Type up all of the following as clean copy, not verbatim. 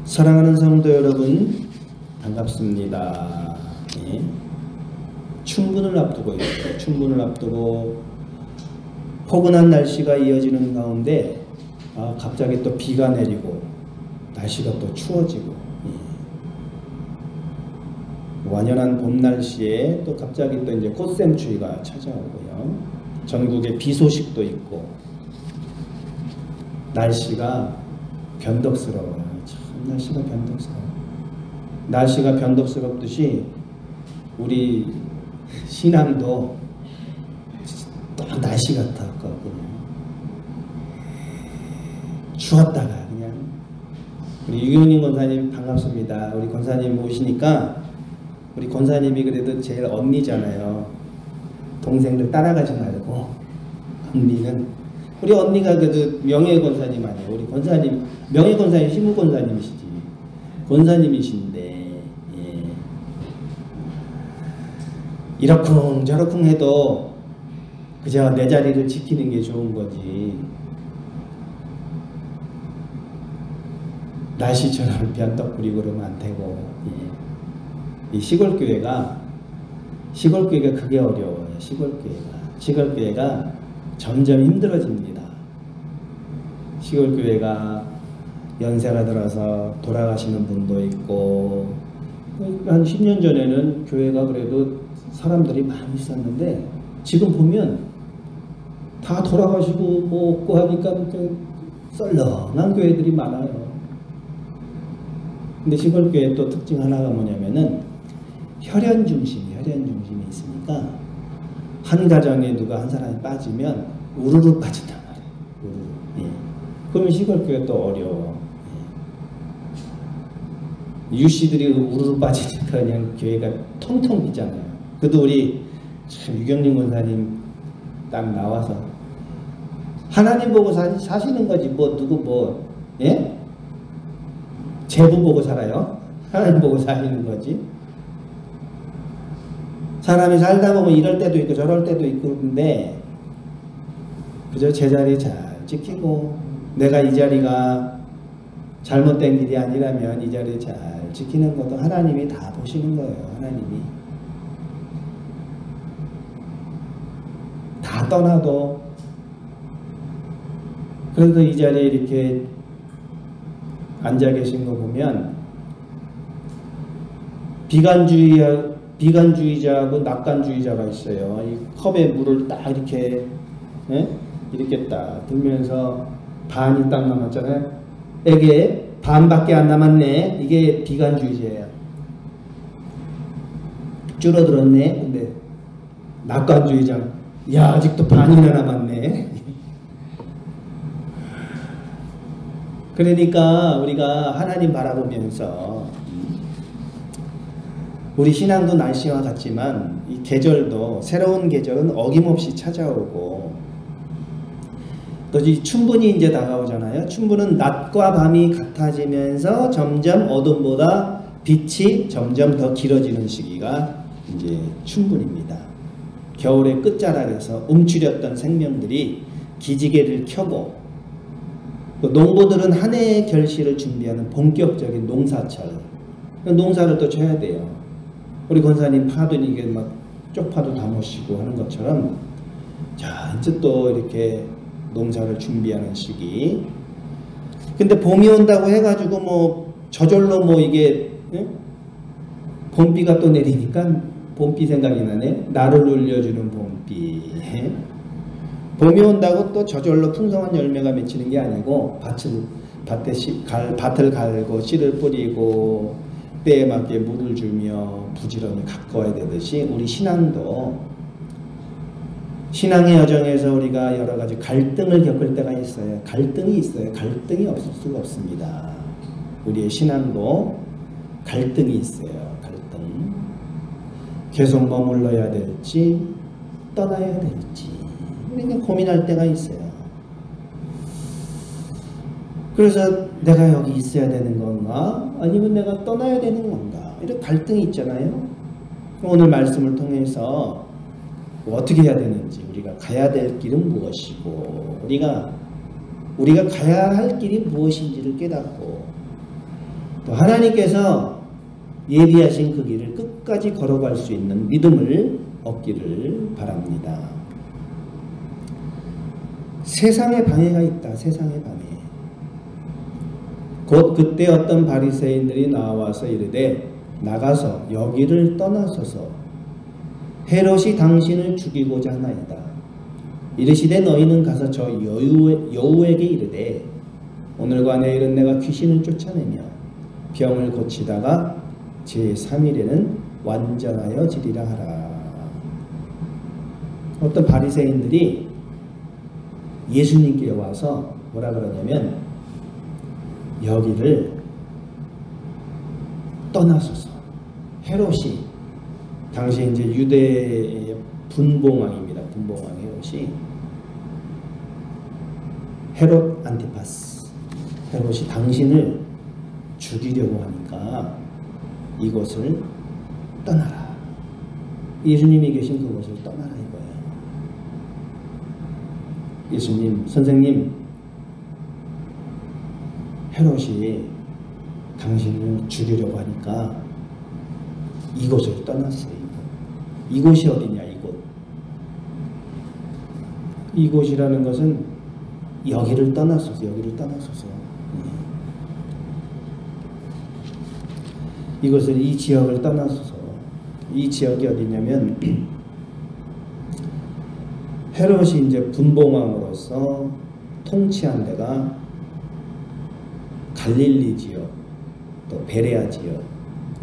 사랑하는 성도 여러분, 반갑습니다. 네. 춘분을 앞두고 있어요. 춘분을 앞두고 포근한 날씨가 이어지는 가운데 갑자기 또 비가 내리고 날씨가 또 추워지고 완연한 봄 날씨에 또 갑자기 또 이제 꽃샘추위가 찾아오고요. 전국에 비 소식도 있고 날씨가 변덕스러워요. 참 날씨가 변덕스러워요. 날씨가 변덕스럽듯이 우리 신앙도 딱 날씨 같았거든요. 추웠다가 그냥 우리 유경림 권사님 반갑습니다. 우리 권사님 오시니까 우리 권사님이 그래도 제일 언니잖아요. 동생들 따라가지 말고 언니는 우리 언니가 그래도 명예 권사님 아니에요. 우리 권사님 명예 권사님 시무 권사님이시지. 권사님이신데 이러쿵 저러쿵 해도 그저 내 자리를 지키는 게 좋은 거지. 날씨처럼 변덕 부리고 그러면 안 되고. 이 시골교회가 그게 어려워요. 시골교회가 점점 힘들어집니다. 시골교회가 연세가 들어서 돌아가시는 분도 있고, 한 10년 전에는 교회가 그래도 사람들이 많이 있었는데 지금 보면 다 돌아가시고 뭐 없고 하니까 썰렁한 교회들이 많아요. 근데 시골교회 또 특징 하나가 뭐냐면은 혈연 중심이 있으니까 한 가정에 누가 한 사람이 빠지면 우르르 빠진단 말이에요. 우르르. 그러면 시골교회 또 어려워. 유씨들이 우르르 빠지니까 그냥 교회가 통통 비잖아요. 그래도 우리 참 유경림 권사님 딱 나와서 하나님 보고 사시는 거지 뭐 누구 뭐 제부 보고 살아요? 하나님 보고 사시는 거지. 사람이 살다 보면 이럴 때도 있고 저럴 때도 있고 그런데 그저 제자리 잘 지키고 내가 이 자리가 잘못된 길이 아니라면 이 자리 잘 지키는 것도 하나님이 다 보시는 거예요. 하나님이 다 떠나도 그래도 이 자리에 이렇게 앉아 계신 거 보면 비관주의자하고 낙관주의자가 있어요. 이 컵에 물을 딱 이렇게 이렇게 딱 들면서 반이 딱 남았잖아요. 이게 반밖에 안 남았네. 이게 비관주의자예요. 줄어들었네. 근데 낙관주의자, 야 아직도 반이나 남았네. 그러니까 우리가 하나님 바라보면서 우리 신앙도 날씨와 같지만 이 계절도 새로운 계절은 어김없이 찾아오고 또 이 춘분이 이제 다가오잖아요. 춘분은 낮과 밤이 같아지면서 점점 어둠보다 빛이 점점 더 길어지는 시기가 이제 춘분입니다. 겨울의 끝자락에서 움츠렸던 생명들이 기지개를 켜고 또 농부들은 한 해의 결실을 준비하는 본격적인 농사철. 농사를 또 쳐야 돼요. 우리 권사님 파도 이게 막 쪽파도 담으시고 하는 것처럼 자 이제 또 이렇게 농사를 준비하는 시기. 근데 봄이 온다고 해가지고 뭐 저절로 뭐 이게 봄비가 또 내리니까 봄비 생각이 나네. 나를 울려주는 봄비. 봄이 온다고 또 저절로 풍성한 열매가 맺히는 게 아니고 밭을 갈고 씨를 뿌리고 때에 맞게 물을 주며 부지런히 가꿔야 되듯이 우리 신앙도 신앙의 여정에서 우리가 여러 가지 갈등을 겪을 때가 있어요. 갈등이 있어요. 갈등이 없을 수가 없습니다. 우리의 신앙도 갈등이 있어요. 갈등. 계속 머물러야 될지 떠나야 될지 그냥 고민할 때가 있어요. 그래서 내가 여기 있어야 되는 건가? 아니면 내가 떠나야 되는 건가? 이런 갈등이 있잖아요. 오늘 말씀을 통해서 어떻게 해야 되는지, 우리가 가야 될 길은 무엇이고, 우리가 가야 할 길이 무엇인지를 깨닫고 또 하나님께서 예비하신 그 길을 끝까지 걸어갈 수 있는 믿음을 얻기를 바랍니다. 세상에 방해가 있다. 세상에 방해. 곧 그때 어떤 바리새인들이 나와서 이르되 나가서 여기를 떠나소서 헤롯이 당신을 죽이고자 하나이다. 이르시되 너희는 가서 저 여우에게 이르되 오늘과 내일은 내가 귀신을 쫓아내며 병을 고치다가 제3일에는 완전하여 지리라 하라. 어떤 바리새인들이 예수님께 와서 뭐라 그러냐면 여기를 떠나소서. 헤롯이 당시 이제 유대의 분봉왕입니다. 분봉왕 헤롯이 헤롯 안티파스. 헤롯이 당신을 죽이려고 하니까 이곳을 떠나라. 예수님이 계신 그곳을 떠나라 이거예요. 예수님, 선생님, 헤롯이 당신을 죽이려고 하니까 이곳을 떠났어요. 이곳이 어디냐, 이곳. 이곳이라는 것은 여기를 떠나소서, 여기를 떠나소서. 이것을, 이 지역을 떠나소서. 이 지역이 어디냐면 헤롯이 이제 분봉왕으로서 통치한 데가 갈릴리 지역, 또 베레아 지역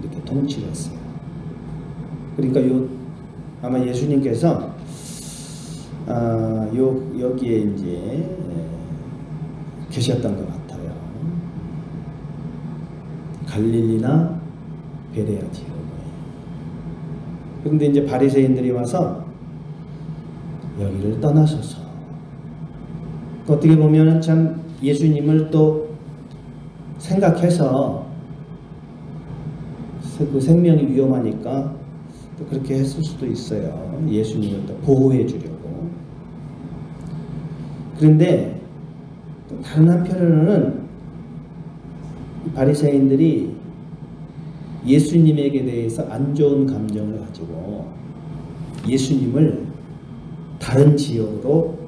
이렇게 통치를 했어요. 그러니까 아마 예수님께서 여기에 이제 계셨던 것 같아요. 갈릴리나 베레아 지역에. 그런데 이제 바리새인들이 와서 여기를 떠나소서. 어떻게 보면 참 예수님을 또 생각해서 그 생명이 위험하니까 또 그렇게 했을 수도 있어요. 예수님을 또 보호해 주려고. 그런데 또 다른 한편으로는 바리새인들이 예수님에게 대해서 안 좋은 감정을 가지고 예수님을 다른 지역으로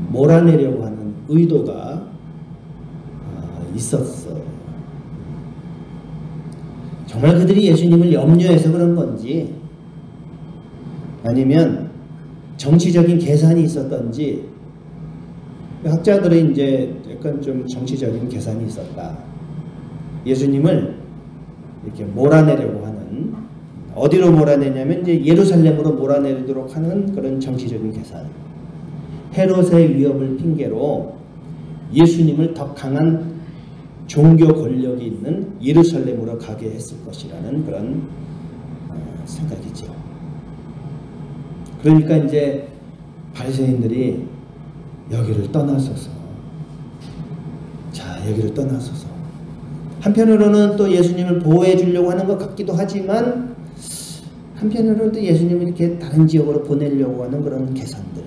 몰아내려고 하는 의도가 있었어요. 정말 그들이 예수님을 염려해서 그런 건지 아니면 정치적인 계산이 있었던지, 학자들은 이제 약간 좀 정치적인 계산이 있었다. 예수님을 이렇게 몰아내려고 하는, 어디로 몰아내냐면 이제 예루살렘으로 몰아내도록 하는 그런 정치적인 계산. 헤롯의 위협을 핑계로 예수님을 더 강한 종교 권력이 있는 예루살렘으로 가게 했을 것이라는 그런 생각이죠. 그러니까 이제 바리새인들이 여기를 떠나소서. 자, 여기를 떠나소서. 한편으로는 또 예수님을 보호해 주려고 하는 것 같기도 하지만 한편으로는 또 예수님을 이렇게 다른 지역으로 보내려고 하는 그런 계산들.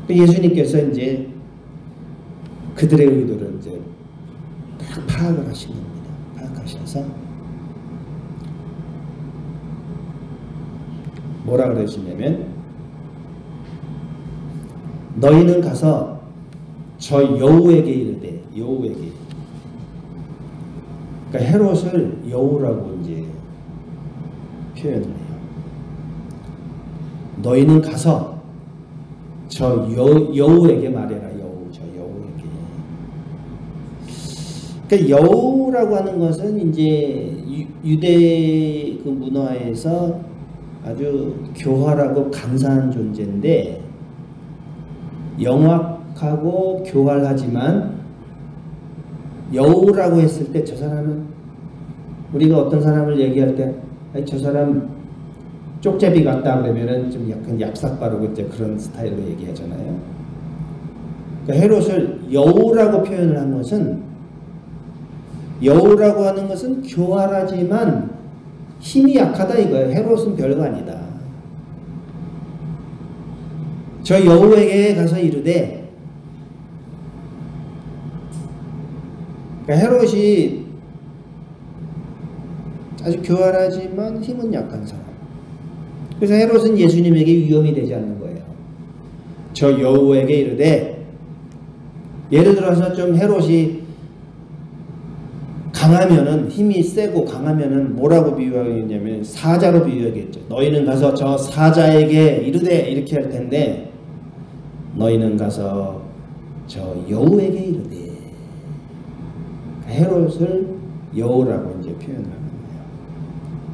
예수님께서 이제 그들의 의도를 이제 딱 파악을 하신 겁니다. 파악하셔서 뭐라 그러시냐면 너희는 가서 저 여우에게 이르되, 여우에게, 그러니까 헤롯을 여우라고 이제 표현을 해요. 너희는 가서 저 여우에게 말해라. 여우, 저 여우에게. 그러니까 여우라고 하는 것은 이제 유대 그 문화에서 아주 교활하고 간사한 존재인데, 영악하고 교활하지만 여우라고 했을 때 저 사람은, 우리가 어떤 사람을 얘기할 때 저 사람 쪽제비 같다 그러면은 좀 약간 얍삭 바르고 이제 그런 스타일로 얘기하잖아요. 그러니까 헤롯을 여우라고 표현을 한 것은, 여우라고 하는 것은 교활하지만 힘이 약하다 이거예요. 헤롯은 별거 아니다. 저 여우에게 가서 이르되, 그러니까 헤롯이 아주 교활하지만 힘은 약한 사람. 그래서 헤롯은 예수님에게 위험이 되지 않는 거예요. 저 여우에게 이르되, 예를 들어서 좀 헤롯이 강하면은, 힘이 세고 강하면은 뭐라고 비유하겠냐면 사자로 비유하겠죠. 너희는 가서 저 사자에게 이르되, 이렇게 할 텐데, 너희는 가서 저 여우에게 이르되. 헤롯을 여우라고 이제 표현하는 거예요.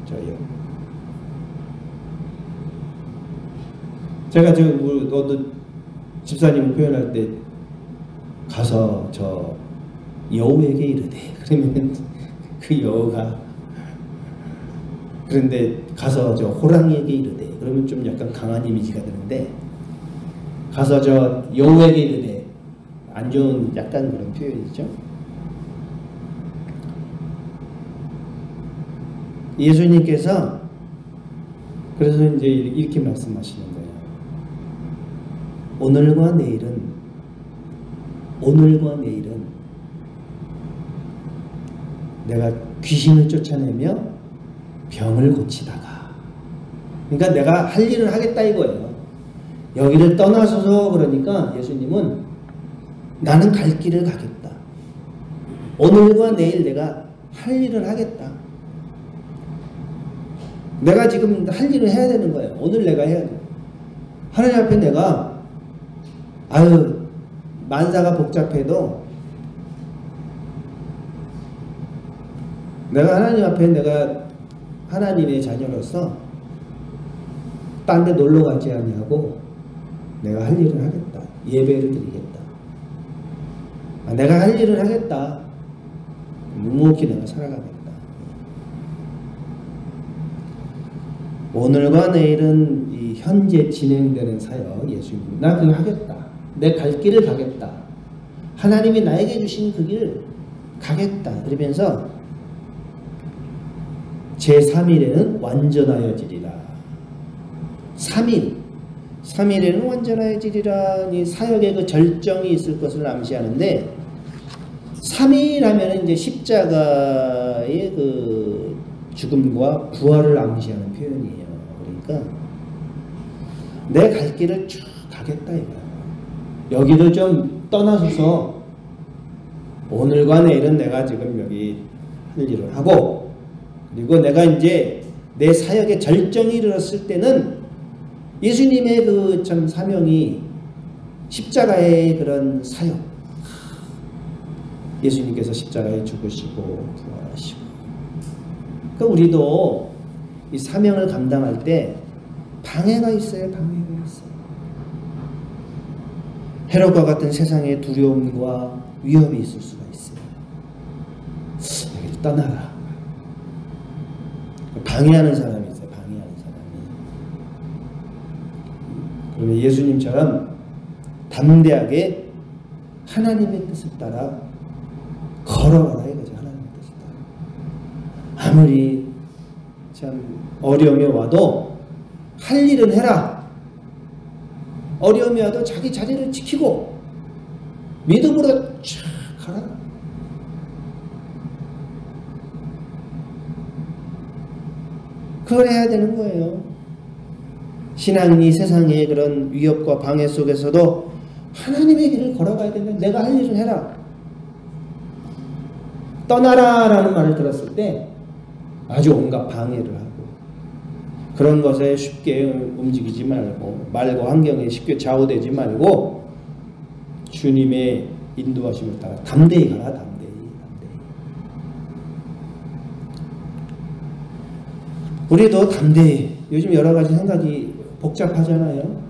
저 여우. 제가 너도 집사님을 표현할 때 가서 저 여우에게 이르되, 그러면 그 여우가, 그런데 가서 저 호랑이에게 이르되, 그러면 좀 약간 강한 이미지가 드는데, 가서 저 여우에게 이르되, 안 좋은 약간 그런 표현이죠. 예수님께서 그래서 이제 이렇게 말씀하시는 거예요. 오늘과 내일은 내가 귀신을 쫓아내며 병을 고치다가, 그러니까 내가 할 일을 하겠다 이거예요. 여기를 떠나서서, 그러니까 예수님은 나는 갈 길을 가겠다. 오늘과 내일 내가 할 일을 하겠다. 내가 지금 할 일을 해야 되는 거예요. 오늘 내가 해야 돼. 하나님 앞에 내가, 만사가 복잡해도 내가 하나님 앞에, 내가 하나님의 자녀로서 딴 데 놀러 가지 아니하고 내가 할 일을 하겠다. 예배를 드리겠다. 내가 할 일을 하겠다. 묵묵히 내가 살아가겠다. 오늘과 내일은 이 현재 진행되는 사역, 예수님, 나 그거 하겠다. 내 갈 길을 가겠다. 하나님이 나에게 주신 그 길을 가겠다. 그러면서 제3일에는 완전하여지리라. 3일에는 완전하여지리라. 이 사역의 그 절정이 있을 것을 암시하는데, 3일 하면은 이제 십자가의 그 죽음과 부활을 암시하는 표현이에요. 그러니까 내 갈 길을 쭉 가겠다 이거야. 여기를 좀 떠나서서 오늘과 내일은 내가 지금 여기 할 일을 하고, 그리고 내가 이제 내 사역의 절정이 이르렀을 때는 예수님의 그 참 사명이 십자가의 그런 사역, 예수님께서 십자가에 죽으시고 부활하시고, 그러니까 우리도 이 사명을 감당할 때 방해가 있어요. 방해가 있어요. 헤롯과 같은 세상의 두려움과 위협이 있을 수가 있어요. 여기를 떠나라. 방해하는 사람이 있어요. 방해하는 사람이. 그러면 예수님처럼 담대하게 하나님의 뜻을 따라 걸어가라 이거죠. 하나님의 뜻을 따라. 아무리 참 어려움이 와도 할 일은 해라. 어려움이 와도 자기 자리를 지키고 믿음으로 쫙 가라. 그걸 해야 되는 거예요. 신앙이 세상의 그런 위협과 방해 속에서도 하나님의 길을 걸어가야 된다. 내가 할 일을 해라. 떠나라 라는 말을 들었을 때 아주 온갖 방해를 하고, 그런 것에 쉽게 움직이지 말고 환경에 쉽게 좌우되지 말고 주님의 인도하심을 따라 담대히 가라. 담대히. 우리도 담대히. 요즘 여러 가지 생각이 복잡하잖아요.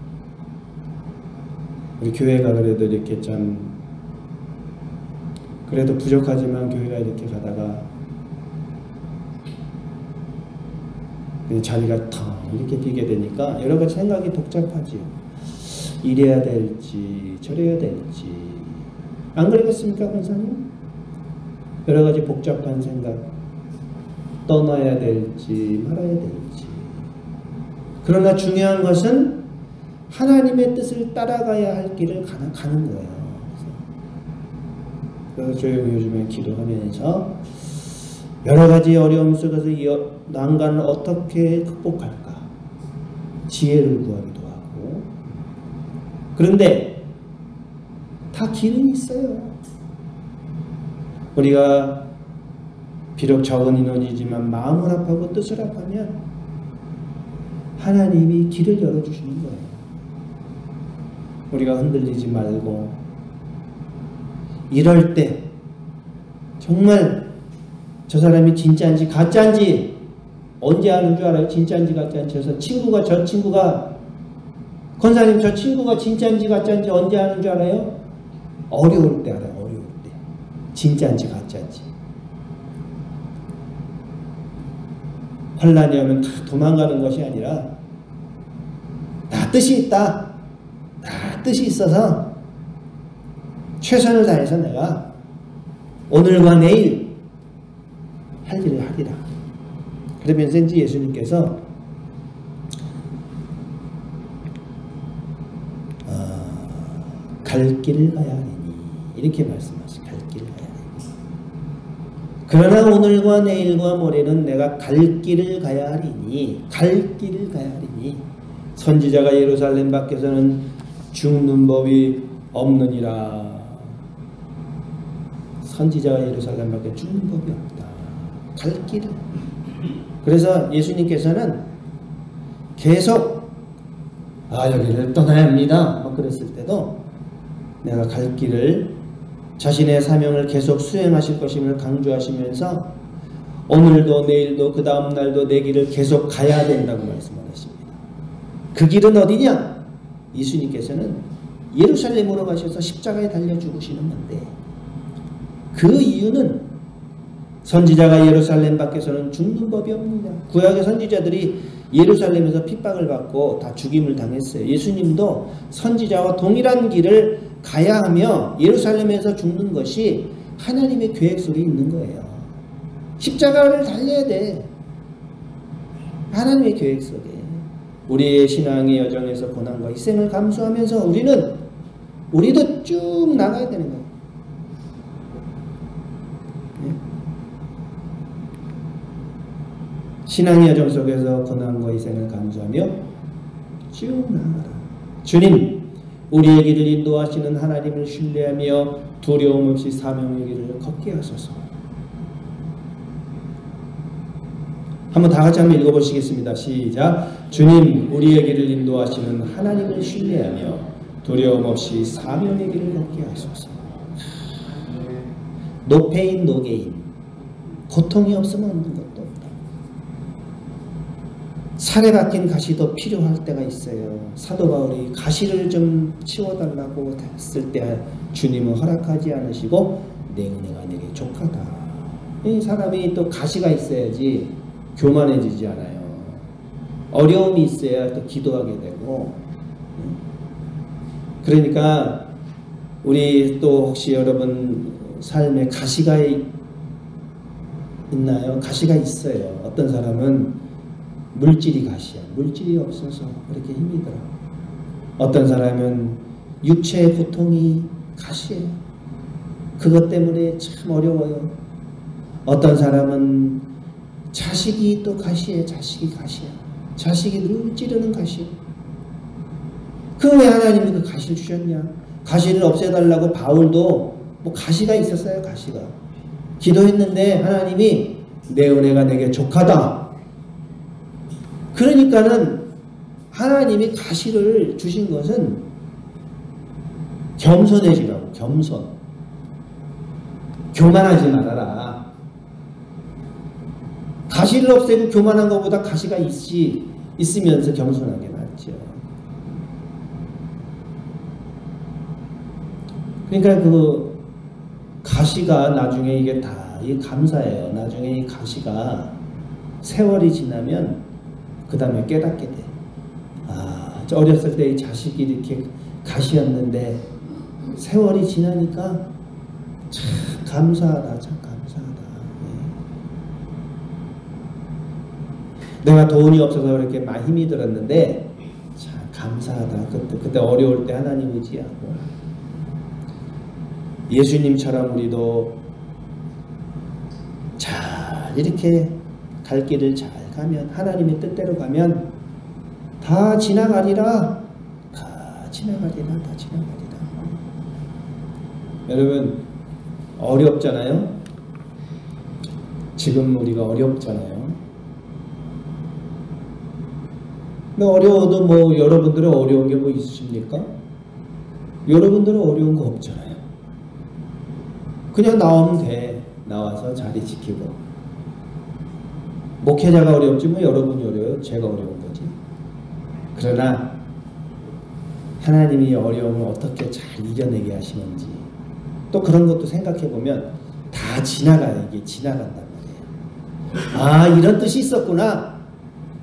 우리 교회가 그래도 이렇게 참 그래도 부족하지만 교회가 이렇게 가다가 자리가 더 이렇게 비게 되니까 여러 가지 생각이 복잡하지요. 이래야 될지 저래야 될지. 안 그러겠습니까, 권사님? 여러 가지 복잡한 생각, 떠나야 될지 말아야 될지. 그러나 중요한 것은 하나님의 뜻을 따라가야 할 길을 가는 거예요. 그래서 조용히 요즘에 기도하면서 여러 가지 어려움 속에서 이 난관을 어떻게 극복할까? 지혜를 구하기도 하고. 그런데 다 길은 있어요. 우리가 비록 적은 인원이지만 마음을 합하고 뜻을 합하면 하나님이 길을 열어주시는 거예요. 우리가 흔들리지 말고 이럴 때 정말 저 사람이 진짜인지 가짜인지 언제 아는 줄 알아요? 진짜인지 가짜인지. 그래서 저 친구가 권사님 저 친구가 진짜인지 가짜인지 언제 아는 줄 알아요? 어려울 때 알아요. 어려울 때. 진짜인지 가짜인지. 환란이 오면 다 도망가는 것이 아니라 나 뜻이 있다. 나 뜻이 있어서 최선을 다해서 내가 오늘과 내일 할 일을 하리라. 그러면서 이제 예수님께서 갈 길을 가야 하리니 이렇게 말씀하시죠. 갈 길을 가야 하리니. 그러나 오늘과 내일과 모레는 내가 갈 길을 가야 하리니 갈 길을 가야 하리니 선지자가 예루살렘 밖에서는 죽는 법이 없느니라. 선지자가 예루살렘 밖에 죽는 법이 없다. 갈 길을. 그래서 예수님께서는 계속 여기를 떠나야 합니다. 막 그랬을 때도 내가 갈 길을 자신의 사명을 계속 수행하실 것임을 강조하시면서 오늘도 내일도 그 다음 날도 내 길을 계속 가야 된다고 말씀하십니다. 그 길은 어디냐? 예수님께서는 예루살렘으로 가셔서 십자가에 달려 죽으시는 건데 그 이유는 선지자가 예루살렘 밖에서는 죽는 법이 없느냐. 구약의 선지자들이 예루살렘에서 핍박을 받고 다 죽임을 당했어요. 예수님도 선지자와 동일한 길을 가야 하며 예루살렘에서 죽는 것이 하나님의 계획 속에 있는 거예요. 십자가를 달려야 돼. 하나님의 계획 속에. 우리의 신앙의 여정에서 고난과 희생을 감수하면서 우리도 쭉 나가야 되는 거예요. 신앙의 여정 속에서 고난과 희생을 감수하며 쭉 나아가라. 주님, 우리의 길을 인도하시는 하나님을 신뢰하며 두려움 없이 사명의 길을 걷게 하소서. 한번 다 같이 한번 읽어보시겠습니다. 시작. 주님, 우리의 길을 인도하시는 하나님을 신뢰하며 두려움 없이 사명의 길을 걷게 하소서. No pain, no gain. 고통이 없으면 없는 것도 없다. 살에 박힌 가시도 필요할 때가 있어요. 사도 바울이 가시를 좀 치워달라고 했을 때 주님은 허락하지 않으시고 내 은혜가 내게 족하다. 이 사람이 또 가시가 있어야지 교만해지지 않아요. 어려움이 있어야 또 기도하게 되고. 그러니까 우리 또 혹시 여러분 삶에 가시가 있나요? 가시가 있어요. 어떤 사람은 물질이 가시야. 물질이 없어서 그렇게 힘이 들어. 어떤 사람은 육체의 고통이 가시예요. 그것 때문에 참 어려워요. 어떤 사람은 자식이 또 가시예요. 자식이 가시야. 자식이 늘 찌르는 가시야. 그럼 왜 하나님이 그 가시를 주셨냐? 가시를 없애달라고 바울도 뭐 가시가 있었어요. 가시가. 기도했는데 하나님이 내 은혜가 내게 족하다. 그러니까는 하나님이 가시를 주신 것은 겸손해지라고. 겸손. 교만하지 말아라. 가시를 없애고 교만한 것보다 가시가 있으면서 겸손하게 낫죠. 그러니까 그 가시가 나중에 이게 다 이 감사예요. 나중에 이 가시가 세월이 지나면 그 다음에 깨닫게 돼. 저 어렸을 때 이 자식이 이렇게 가시였는데 세월이 지나니까 참 감사하다. 참 감사하다. 내가 돈이 없어서 그렇게 많이 힘이 들었는데 참 감사하다. 그때 어려울 때 하나님 의지하고. 예수님처럼 우리도 잘 이렇게 갈 길을 잘 가면, 하나님의 뜻대로 가면 다 지나가리라. 다 지나가리라. 다 지나가리라. 여러분, 어렵잖아요. 지금 우리가 어렵잖아요. 근데 어려워도 뭐 여러분들은 어려운 게 뭐 있으십니까? 여러분들은 어려운 거 없잖아요. 그냥 나오면 돼. 나와서 자리 지키고. 목회자가 어렵지 뭐 여러분이 어려워요. 제가 어려운 거지. 그러나 하나님이 어려움을 어떻게 잘 이겨내게 하시는지 또 그런 것도 생각해 보면 다 지나가요. 이게 지나간단 말이에요. 아, 이런 뜻이 있었구나.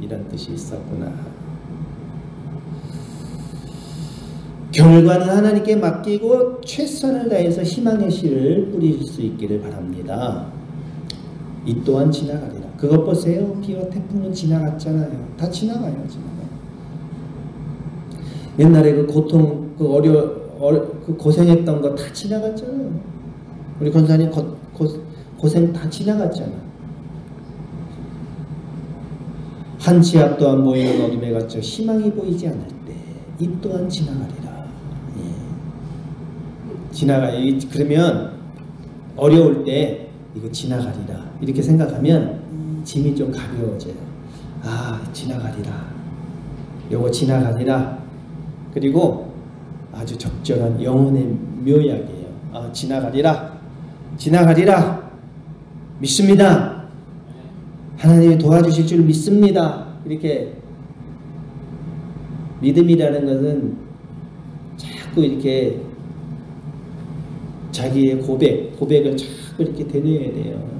이런 뜻이 있었구나. 결과는 하나님께 맡기고 최선을 다해서 희망의 씨를 뿌릴 수 있기를 바랍니다. 이 또한 지나가리라. 그것 보세요. 비와 태풍은 지나갔잖아요. 다 지나가요. 지나가요. 옛날에 그 고통, 그 고생했던 거 다 지나갔잖아요. 우리 권사님 고생 다 지나갔잖아. 한 치 앞도 안 보이는 어둠에 갇혀 희망이 보이지 않을 때 이 또한 지나가리라. 지나가요. 그러면 어려울 때 이거 지나가리라 이렇게 생각하면 짐이 좀 가벼워져요. 아, 지나가리라. 요거 지나가리라. 그리고 아주 적절한 영혼의 묘약이에요. 아, 지나가리라. 지나가리라. 믿습니다. 하나님이 도와주실 줄 믿습니다. 이렇게 믿음이라는 것은 자꾸 이렇게 자기의 고백을 자꾸 이렇게 되뇌어야 돼요.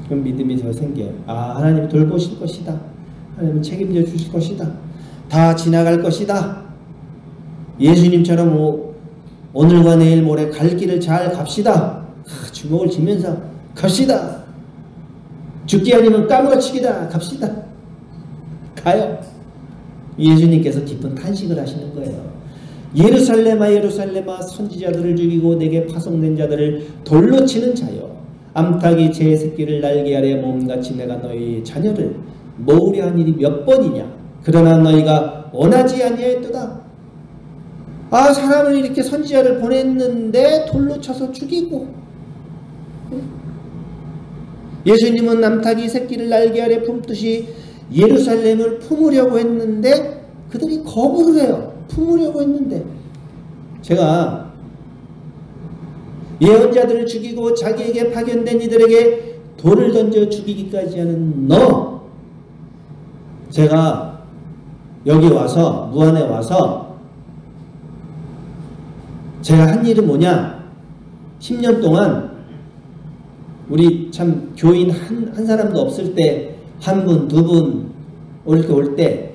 그럼 믿음이 더 생겨요. 아, 하나님이 돌보실 것이다. 하나님은 책임져 주실 것이다. 다 지나갈 것이다. 예수님처럼 오늘과 내일 모레 갈 길을 잘 갑시다. 주먹을 쥐면서 갑시다. 죽기 아니면 까무러치기다. 갑시다. 가요. 예수님께서 깊은 탄식을 하시는 거예요. 예루살렘아 예루살렘아 선지자들을 죽이고 내게 파송된 자들을 돌로 치는 자여, 암탉이 제 새끼를 날개 아래 몸같이 내가 너희 자녀를 모으려 한 일이 몇 번이냐. 그러나 너희가 원하지 아니하였도다. 아, 사람을 이렇게 선지자를 보냈는데 돌로 쳐서 죽이고, 예수님은 암탉이 새끼를 날개 아래 품듯이 예루살렘을 품으려고 했는데 그들이 거부를 해요. 품으려고 했는데. 제가 예언자들을 죽이고 자기에게 파견된 이들에게 돌을 던져 죽이기까지 하는 너, 제가 여기 와서 무안에 와서 제가 한 일은 뭐냐, 10년 동안 우리 참 교인 한 사람도 없을 때 한 분, 두 분 이렇게 올 때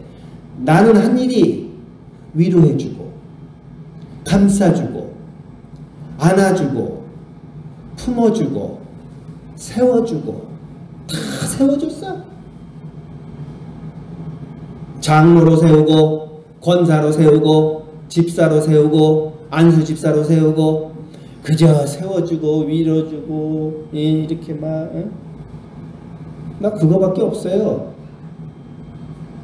나는 한 일이 위로해주고 감싸주고 안아주고 품어주고 세워주고 다 세워줬어. 장로로 세우고 권사로 세우고 집사로 세우고 안수 집사로 세우고 그저 세워주고 위로주고 이렇게 막 나 그거밖에 없어요.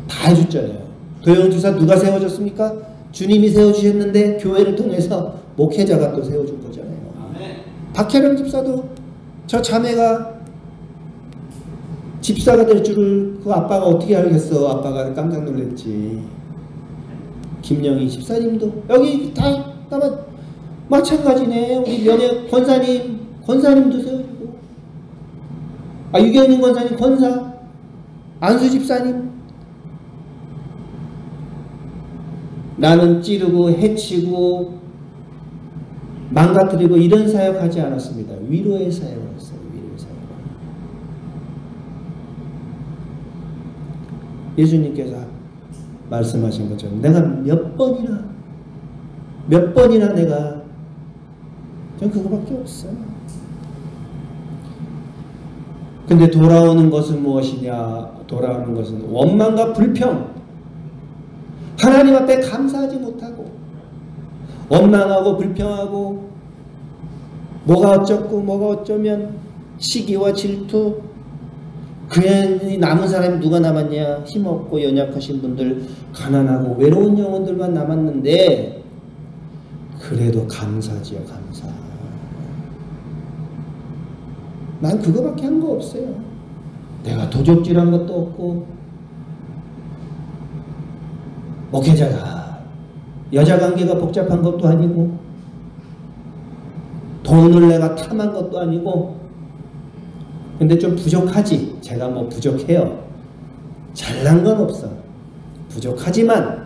다 해줬잖아요. 도영주사 누가 세워줬습니까? 주님이 세워주셨는데 교회를 통해서 목회자가 또 세워준 거잖아요. 박혜령 집사도 저 자매가 집사가 될 줄을 그 아빠가 어떻게 알겠어. 아빠가 깜짝 놀랐지. 김영희 집사님도 여기 다 마찬가지네. 우리 면회 권사님도 세워주고, 유경민 권사님 권사, 안수 집사님. 나는 찌르고 해치고 망가뜨리고 이런 사역하지 않았습니다. 위로의 사역을 했어요. 위로의 사역을. 예수님께서 말씀하신 것처럼 내가 몇 번이나 내가 전 그거밖에 없어요. 근데 돌아오는 것은 무엇이냐? 돌아오는 것은 원망과 불평, 하나님 앞에 감사하지 못하고 원망하고 불평하고 뭐가 어쩌고 뭐가 어쩌면 시기와 질투. 그냥 남은 사람이 누가 남았냐? 힘없고 연약하신 분들, 가난하고 외로운 영혼들만 남았는데 그래도 감사지요, 감사. 난 그거밖에 한 거 없어요. 내가 도적질한 것도 없고, 목회자가 여자 관계가 복잡한 것도 아니고, 돈을 내가 탐한 것도 아니고, 근데 좀 부족하지. 제가 뭐 부족해요. 잘난 건 없어. 부족하지만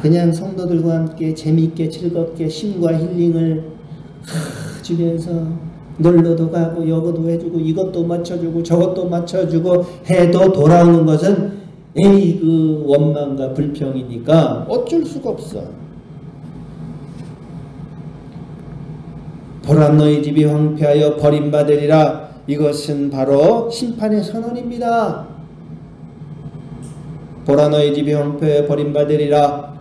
그냥 성도들과 함께 재미있게 즐겁게 쉼과 힐링을 주면서 놀러도 가고 여거도 해주고 이것도 맞춰주고 저것도 맞춰주고 해도 돌아오는 것은 그 원망과 불평이니까 어쩔 수가 없어. 보라 너희 집이 황폐하여 버림받으리라. 이것은 바로 심판의 선언입니다. 보라 너희 집이 황폐하여 버림받으리라.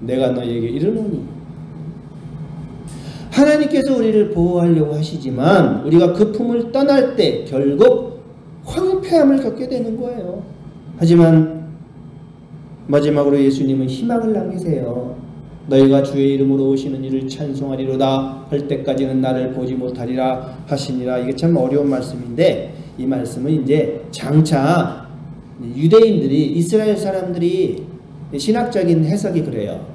내가 너희에게 이르노니. 하나님께서 우리를 보호하려고 하시지만 우리가 그 품을 떠날 때 결국 황폐함을 겪게 되는 거예요. 하지만 마지막으로 예수님은 희망을 남기세요. 너희가 주의 이름으로 오시는 이를 찬송하리로다 할 때까지는 나를 보지 못하리라 하시니라. 이게 참 어려운 말씀인데, 이 말씀은 이제 장차 유대인들이, 이스라엘 사람들이 신학적인 해석이 그래요.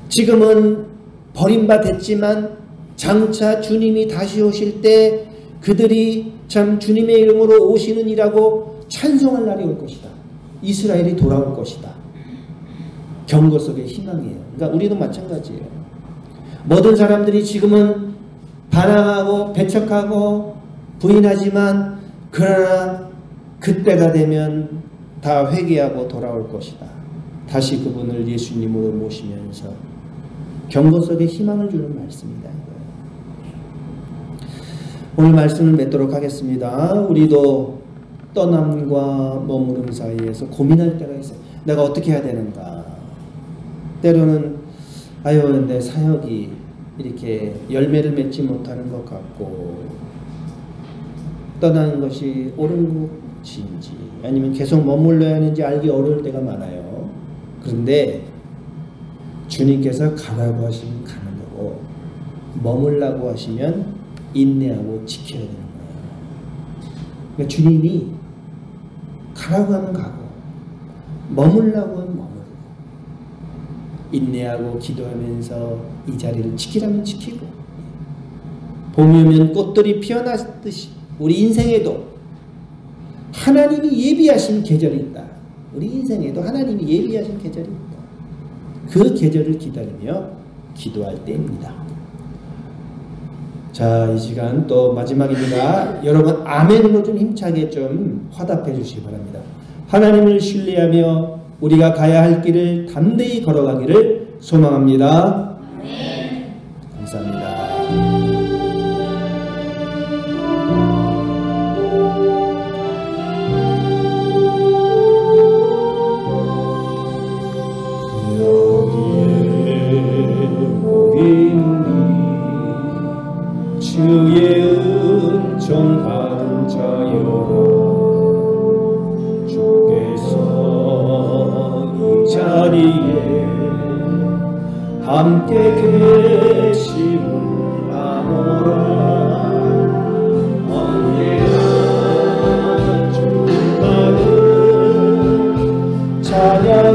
지금은 버림받았지만 장차 주님이 다시 오실 때 그들이 참 주님의 이름으로 오시는 이라고 찬송할 날이 올 것이다. 이스라엘이 돌아올 것이다. 경고 속의 희망이에요. 그러니까 우리도 마찬가지예요. 모든 사람들이 지금은 반항하고 배척하고 부인하지만 그러나 그때가 되면 다 회개하고 돌아올 것이다. 다시 그분을 예수님으로 모시면서 경고 속에 희망을 주는 말씀이다. 오늘 말씀을 맺도록 하겠습니다. 우리도 떠남과 머무름 사이에서 고민할 때가 있어요. 내가 어떻게 해야 되는가. 때로는 아유 내 사역이 이렇게 열매를 맺지 못하는 것 같고 떠나는 것이 옳은 것인지 아니면 계속 머물러야 하는지 알기 어려울 때가 많아요. 그런데 주님께서 가라고 하시면 가는 거고 머물라고 하시면 인내하고 지켜야 되는 거예요. 그러니까 주님이 가라고 하면 가고 머물라고 하면 머물고 인내하고 기도하면서 이 자리를 지키라면 지키고 봄이 오면 꽃들이 피어났듯이 우리 인생에도 하나님이 예비하신 계절이 있다. 우리 인생에도 하나님이 예비하신 계절이 있다. 그 계절을 기다리며 기도할 때입니다. 자, 이 시간 또 마지막입니다. 여러분 아멘으로 좀 힘차게 좀 화답해 주시기 바랍니다. 하나님을 신뢰하며 우리가 가야 할 길을 담대히 걸어가기를 소망합니다. 아멘. 감사합니다. 주의 은총 받은 자여 주께서 이 자리에 함께 계심을 아노라. 언제나 주 받은 찬양